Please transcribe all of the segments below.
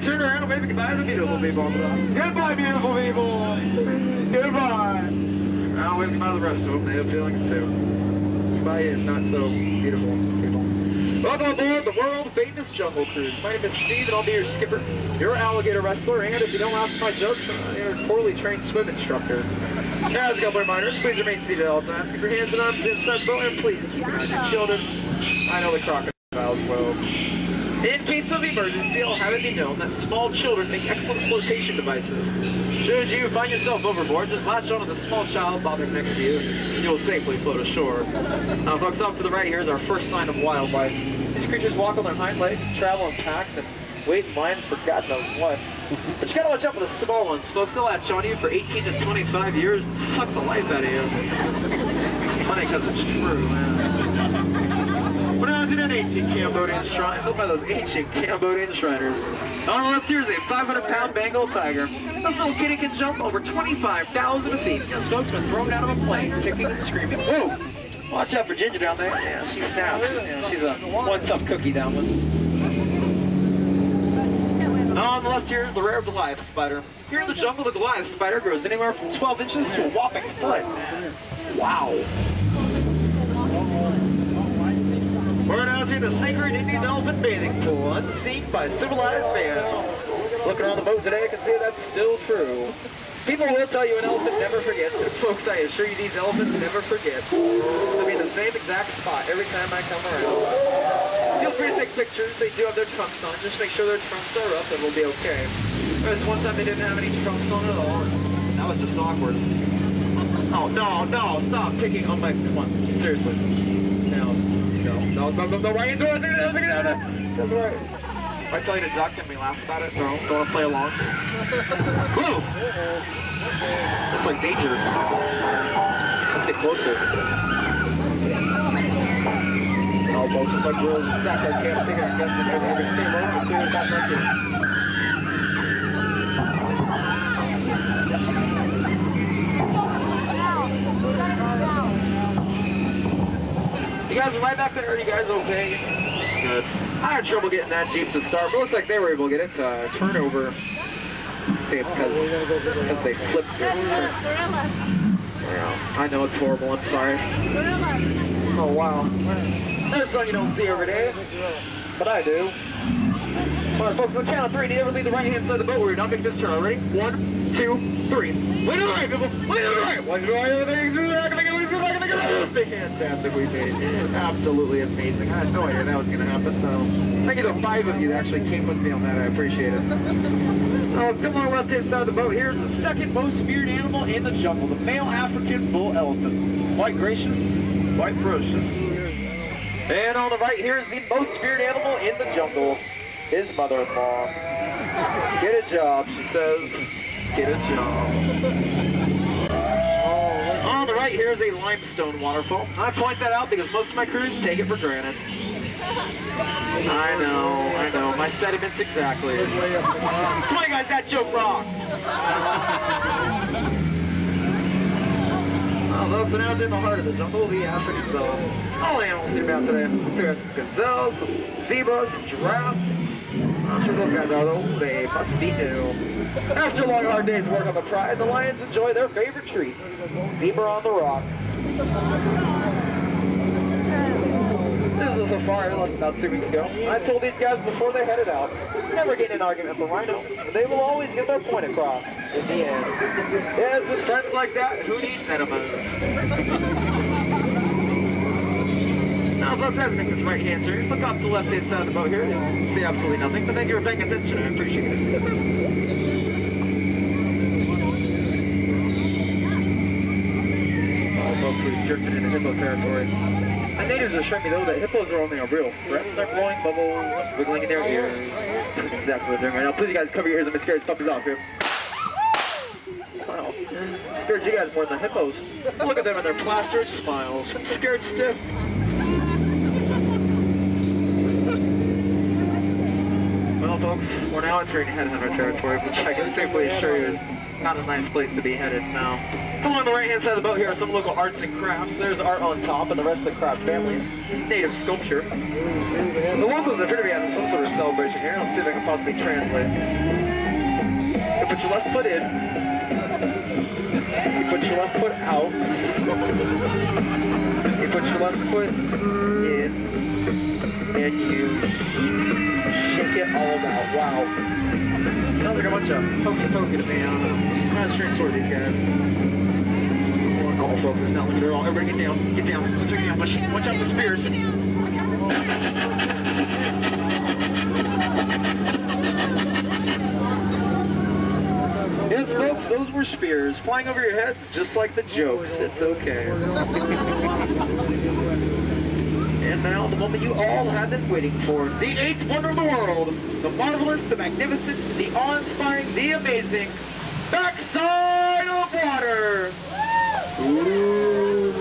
turn around and wave goodbye to the beautiful people on the top. Goodbye, beautiful people. Goodbye. I'll wave goodbye to the rest of them. They have feelings too. Goodbye is not so beautiful people. Welcome aboard the world famous Jungle Cruise. My name is Steve and I'll be your skipper, your alligator wrestler, and if you don't laugh at my jokes, your poorly trained swim instructor. As a couple reminders, please remain seated at all times. Keep your hands and arms inside the boat and please keep your children. I know the crocodiles will. In case of emergency, I'll have it be known that small children make excellent flotation devices. Should you find yourself overboard, just latch onto the small child bobbing next to you, and you'll safely float ashore. Now, folks, off to the right here is our first sign of wildlife. These creatures walk on their hind legs, travel in packs, and wait in lines for God knows what. But you gotta watch out for the small ones, folks. They'll latch on you for 18 to 25 years and suck the life out of you. Funny because it's true, man. We're now to an ancient Cambodian shrine, built by those ancient Cambodian Shriners. On the left here is a 500-pound Bengal tiger. This little kitty can jump over 25,000 feet. Yes, folks, been thrown out of a plane, kicking and screaming. Whoa! Watch out for Ginger down there. Yeah, she snaps. Yeah, she's a one tough cookie down with. On the left here is the rare Goliath spider. Here in the jungle, the Goliath spider grows anywhere from 12 inches to a whopping foot. Wow. We're now to the sacred Indian elephant bathing pool, unseen by civilized man. Looking around the boat today, I can see that's still true. People will tell you an elephant never forgets, and folks, I assure you these elephants never forget. They'll be in the same exact spot every time I come around. Feel free to take pictures. They do have their trunks on. Just make sure their trunks are up and we'll be okay. There's one time they didn't have any trunks on at all. That was just awkward. Oh, no, stop picking on my... Come on, seriously. No, right into it. That's right. If I tell you to duck and we laugh about it, don't want to play along. Whoa! That's like danger. Let's get closer. Oh, folks, it's like we're exact. I can't figure out if they're going to stay low or clear that record. You guys are right back there. Are you guys okay? Good. I had trouble getting that Jeep to start, but it looks like they were able to get it to turn over. I think it's because they flipped it. Yeah, I know it's horrible. I'm sorry. Oh, wow. That's something you don't see every day, but I do. All right, folks, on the count of three, you never leave the right-hand side of the boat where you're not going to just turn. Ready? 1, 2, 3. Way to the right, people! Way to the right! Way to the right! Big handstand that we made. Absolutely amazing. I had no idea that was going to happen, so thank you to 5 of you that actually came with me on that. I appreciate it. So, come on the left-hand side of the boat. Here's the second most feared animal in the jungle, the male African bull elephant. Quite gracious, quite ferocious. And on the right here is the most feared animal in the jungle, his mother-in-law. Get a job, she says. Get a job. On the right here is a limestone waterfall. I point that out because most of my crews take it for granted. I know. My sentiments exactly. Come on, guys, that joke rocks. Well, so now it's in the heart of the jungle, the African zone. All the animals see about today. There are some gazelles, some zebras, some giraffes. I'm sure those guys are, though. They must be new. After a long, hard day's work on the prize, the lions enjoy their favorite treat, zebra on the rocks. This is a safari like about 2 weeks ago. I told these guys before they headed out, never get in an argument with a rhino. They will always get their point across in the end. Yes, with friends like that, who needs enemas? Now, folks, as make this right hand turn, look off the left-hand side of the boat here. You'll see absolutely nothing, but thank you for paying attention. I appreciate it. We've drifted into hippo territory. The natives assured me though that hippos are only a real threat. They're blowing bubbles, wiggling in their ears. That's exactly what they're doing right now. Please, you guys, cover your ears and scare these puppies off here. Wow. Scared you guys more than the hippos. Look at them and their plastered smiles. Scared stiff. Well, folks, we're now entering headhunter territory, which I can safely assure you is Not a nice place to be headed now. Along the right-hand side of the boat here are some local arts and crafts. There's art on top, and the rest of the craft families. Native sculpture. The locals appear to be having some sort of celebration here. Let's see if I can possibly translate. You put your left foot in. You put your left foot out. You put your left foot in. And you shake it all about. Wow. Sounds like a bunch of hokey-pokey to me. I don't know. I'm not sure sort of these guys. All focus now. Look at it all. Everybody get down. Get down. Let's get down. Watch out for the spears. Yes, folks, those were spears flying over your heads just like the jokes. It's okay. And now, the moment you all have been waiting for, the eighth wonder of the world, the marvelous, the magnificent, the awe-inspiring, the amazing backside of water. Ooh.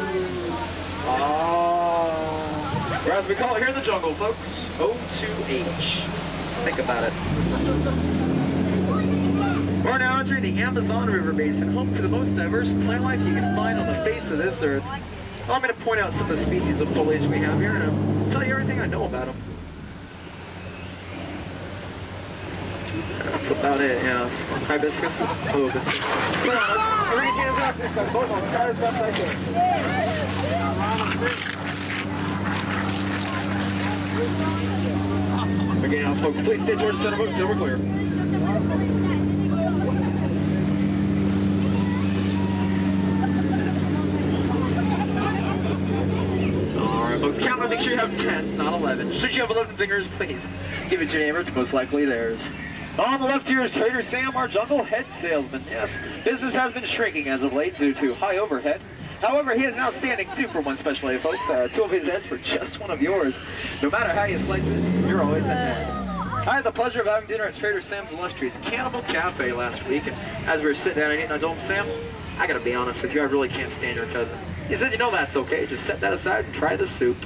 Ah. Or as we call it here in the jungle, folks, O2H. Think about it. We're now entering the Amazon River Basin, home to the most diverse plant life you can find on the face of this earth. Well, I'm going to point out some of the species of foliage we have here, and I'll tell you everything I know about them. That's about it, yeah. Hibiscus. Oh, this. Come on, let's bring your hands out this time. Both on. Try as best I can. Again, now, folks, please stay towards the center boat until we're clear. Folks, count on, make sure you have 10, not 11. Should you have 11 fingers, please give it to your neighbor. It's most likely theirs. On the left here is Trader Sam, our jungle head salesman. Yes, business has been shrinking as of late due to high overhead. However, he is now standing 2-for-1 special aid, folks. 2 of his heads for just 1 of yours. No matter how you slice it, you're always ahead. I had the pleasure of having dinner at Trader Sam's illustrious Cannibal Cafe last week, and as we were sitting down and eating, I told him, Sam, I gotta be honest with you, I really can't stand your cousin. He said, you know, that's okay. Just set that aside and try the soup.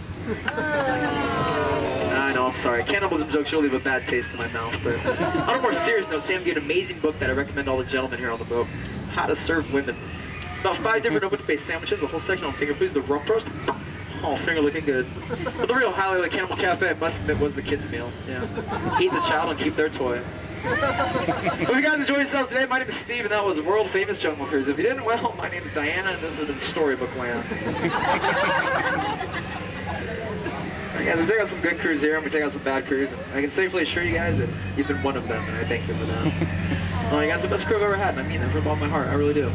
I know, I'm sorry. Cannibalism jokes sure leave a bad taste in my mouth. But on a more serious note, Sam gave an amazing book that I recommend all the gentlemen here on the boat. How to Serve Women. About 5 different open-faced sandwiches, a whole section on finger foods, the rump roast. Oh, finger looking good. But the real highlight of the Cannibal Cafe, I must admit, was the kids' meal. Yeah. Eat the child and keep their toy. Well, if you guys enjoyed yourselves today, my name is Steve, and that was World Famous Jungle Cruise. If you didn't, well, my name is Diana, and this has been Storybook Land. Guys, we took out some good crews here, and we took out some bad crews, and I can safely assure you guys that you've been one of them, and I thank you for that. Oh, you guys are the best crew I've ever had, and I mean that from all my heart. I really do.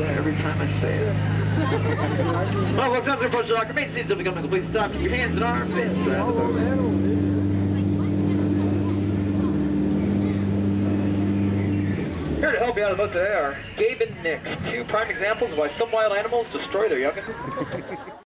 Every time I say it. Well, folks, that's our approach to dock. Main seats will become a complete stop. Keep your hands and arms inside the boat. Here to help you out of the boat today are Gabe and Nick, 2 prime examples of why some wild animals destroy their youngest.